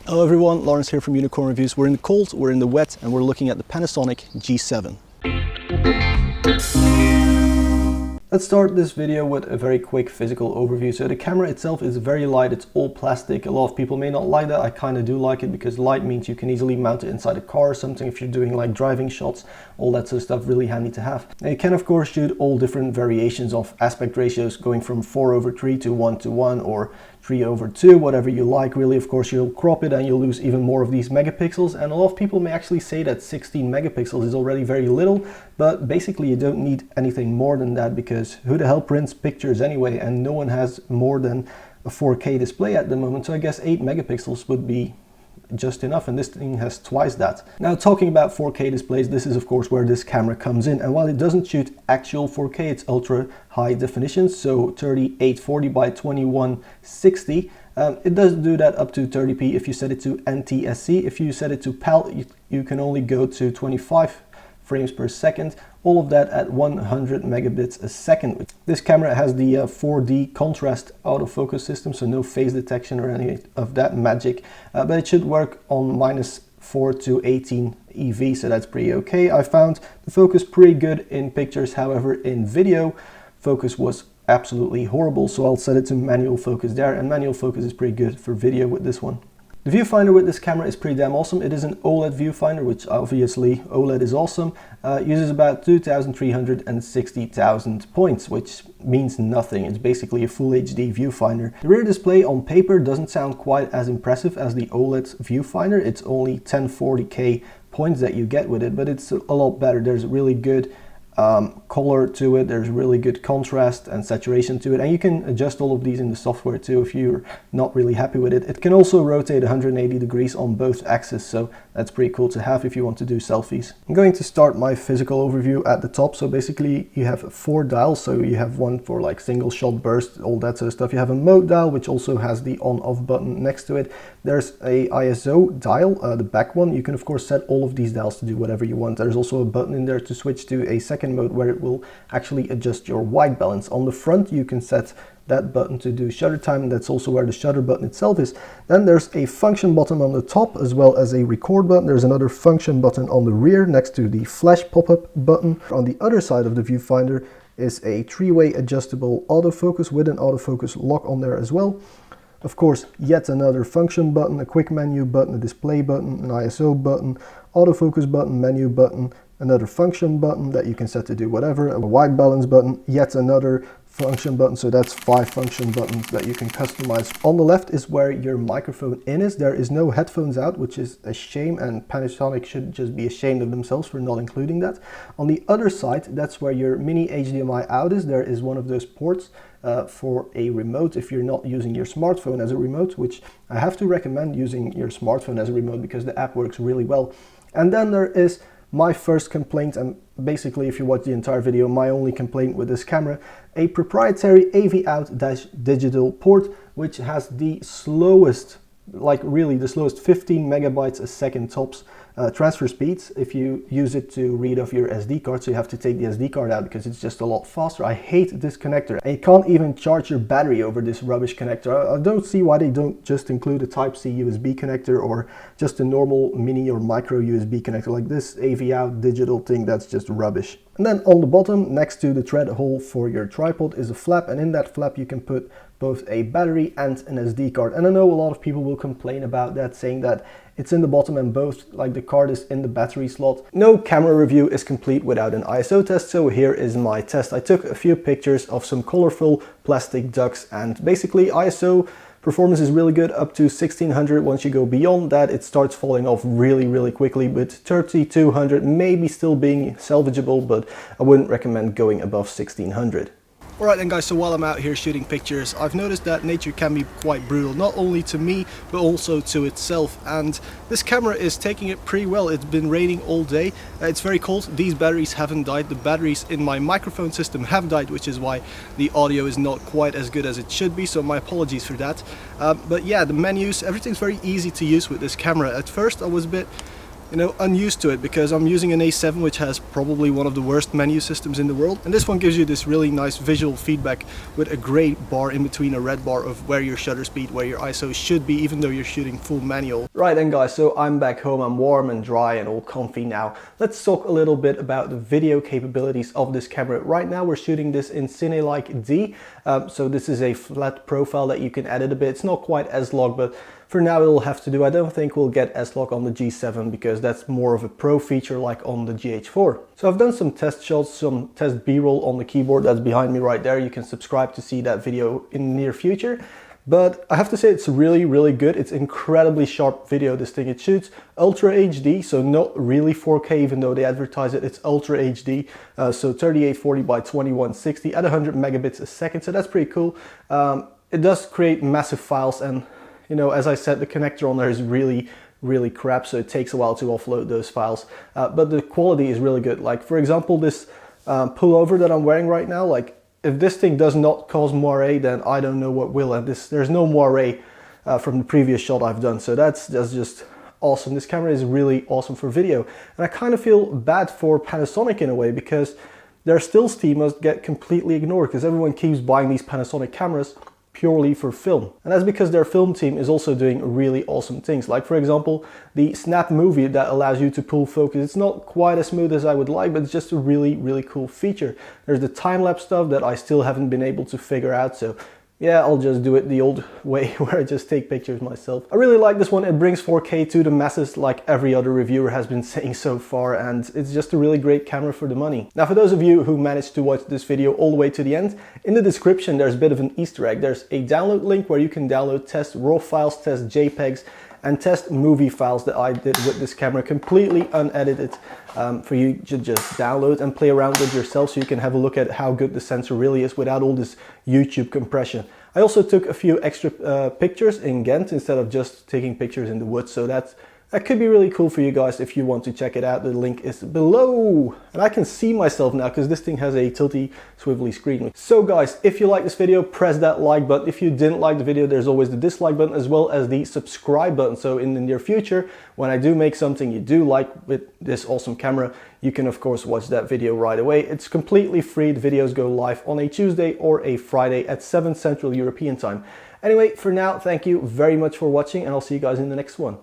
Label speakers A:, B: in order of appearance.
A: Hello everyone, Lawrence here from Unicorn Reviews. We're in the cold, we're in the wet, and we're looking at the Panasonic G7. Let's start this video with a very quick physical overview. So the camera itself is very light, it's all plastic. A lot of people may not like that. I kind of do like it because light means you can easily mount it inside a car or something if you're doing like driving shots, all that sort of stuff, really handy to have. Now you can of course shoot all different variations of aspect ratios going from 4:3 to 1:1 or 3:2, whatever you like really. Of course you'll crop it and you'll lose even more of these megapixels, and a lot of people may actually say that 16 megapixels is already very little, but basically you don't need anything more than that because who the hell prints pictures anyway, and no one has more than a 4K display at the moment, so I guess 8 megapixels would be just enough, and this thing has twice that. Now talking about 4K displays, this is of course where this camera comes in, and while it doesn't shoot actual 4K, it's ultra high definition, so 3840 by 2160. It does do that up to 30p if you set it to NTSC. If you set it to PAL, you can only go to 25 frames per second, all of that at 100 megabits a second. This camera has the 4D contrast autofocus system, so no face detection or any of that magic, but it should work on -4 to 18 EV, so that's pretty okay. I found the focus pretty good in pictures, however in video focus was absolutely horrible, so I'll set it to manual focus there, and manual focus is pretty good for video with this one. The viewfinder with this camera is pretty damn awesome. It is an OLED viewfinder, which obviously OLED is awesome. Uses about 2,360,000 points, which means nothing. It's basically a full HD viewfinder. The rear display on paper doesn't sound quite as impressive as the OLED viewfinder. It's only 1040k points that you get with it, but it's a lot better. There's really good color to it, there's really good contrast and saturation to it, and you can adjust all of these in the software too if you're not really happy with it. It can also rotate 180 degrees on both axes, so that's pretty cool to have if you want to do selfies. I'm going to start my physical overview at the top. So basically you have 4 dials, so you have one for like single shot burst, all that sort of stuff. You have a mode dial which also has the on-off button next to it. There's a ISO dial, the back one. You can of course set all of these dials to do whatever you want. There's also a button in there to switch to a second mode where it will actually adjust your white balance. On the front you can set that button to do shutter time, and that's also where the shutter button itself is. Then there's a function button on the top as well as a record button. There's another function button on the rear next to the flash pop-up button. On the other side of the viewfinder is a 3-way adjustable autofocus with an autofocus lock on there as well. Of course, yet another function button, a quick menu button, a display button, an ISO button, autofocus button, menu button, another function button that you can set to do whatever, a white balance button, yet another function button, so that's 5 function buttons that you can customize. On the left is where your microphone in is. There is no headphones out, which is a shame, and Panasonic should just be ashamed of themselves for not including that. On the other side, that's where your mini HDMI out is. There is one of those ports for a remote if you're not using your smartphone as a remote, which I have to recommend using your smartphone as a remote because the app works really well. And then there is my first complaint, and basically if you watch the entire video, my only complaint with this camera, a proprietary AV out-digital port which has the slowest, like really the slowest 15 megabytes a second tops transfer speeds if you use it to read off your SD card, so you have to take the SD card out because it's just a lot faster. I hate this connector, and you can't even charge your battery over this rubbish connector. I don't see why they don't just include a Type-C USB connector or just a normal mini or micro USB connector. Like this AV out digital thing, that's just rubbish. And then on the bottom next to the thread hole for your tripod is a flap, and in that flap you can put both a battery and an SD card. And I know a lot of people will complain about that, saying that it's in the bottom and both, like the card is in the battery slot. No camera review is complete without an ISO test, so here is my test. I took a few pictures of some colorful plastic ducks, and basically ISO performance is really good up to 1600. Once you go beyond that, it starts falling off really quickly, with 3200 maybe still being salvageable, but I wouldn't recommend going above 1600. Alright then guys, so while I'm out here shooting pictures, I've noticed that nature can be quite brutal, not only to me, but also to itself, and this camera is taking it pretty well. It's been raining all day, it's very cold, these batteries haven't died, the batteries in my microphone system have died, which is why the audio is not quite as good as it should be, so my apologies for that. But yeah, the menus, everything's very easy to use with this camera. At first I was a bit unused to it, because I'm using an A7 which has probably one of the worst menu systems in the world, and this one gives you this really nice visual feedback with a gray bar in between a red bar of where your shutter speed, where your ISO should be, even though you're shooting full manual. Right then guys, so I'm back home, I'm warm and dry and all comfy now. Let's talk a little bit about the video capabilities of this camera. Right now we're shooting this in Cine-like D, so this is a flat profile that you can edit a bit. It's not quite S-Log, but for now it'll have to do. I don't think we'll get S-Log on the G7 because that's more of a pro feature like on the GH4. So I've done some test shots, some test B-roll on the keyboard that's behind me right there. You can subscribe to see that video in the near future. But I have to say it's really, really good. It's incredibly sharp video, this thing. It shoots Ultra HD, so not really 4K, even though they advertise it. It's Ultra HD, so 3840 by 2160 at 100 megabits a second, so that's pretty cool. It does create massive files, and as I said, the connector on there is really crap, so it takes a while to offload those files. But the quality is really good. Like, for example, this pullover that I'm wearing right now, like, if this thing does not cause moire, then I don't know what will. And there's no moire from the previous shot I've done, so that's just awesome. This camera is really awesome for video, and I kind of feel bad for Panasonic in a way, because their still Steam must get completely ignored, because everyone keeps buying these Panasonic cameras purely for film. And that's because their film team is also doing really awesome things. Like, for example, the Snap Movie that allows you to pull focus. It's not quite as smooth as I would like, but it's just a really cool feature. There's the time-lapse stuff that I still haven't been able to figure out, so yeah, I'll just do it the old way where I just take pictures myself. I really like this one. It brings 4K to the masses like every other reviewer has been saying so far, and it's just a really great camera for the money. Now, for those of you who managed to watch this video all the way to the end, in the description there's a bit of an Easter egg. There's a download link where you can download, test RAW files, test JPEGs, and test movie files that I did with this camera, completely unedited, for you to just download and play around with yourself, so you can have a look at how good the sensor really is without all this YouTube compression. I also took a few extra pictures in Ghent instead of just taking pictures in the woods, so that could be really cool for you guys if you want to check it out. The link is below. And I can see myself now because this thing has a tilty, swivelly screen. So guys, if you like this video, press that like button. If you didn't like the video, there's always the dislike button as well as the subscribe button. So in the near future, when I do make something you do like with this awesome camera, you can of course watch that video right away. It's completely free. The videos go live on a Tuesday or a Friday at 7 Central European time. Anyway, for now, thank you very much for watching, and I'll see you guys in the next one.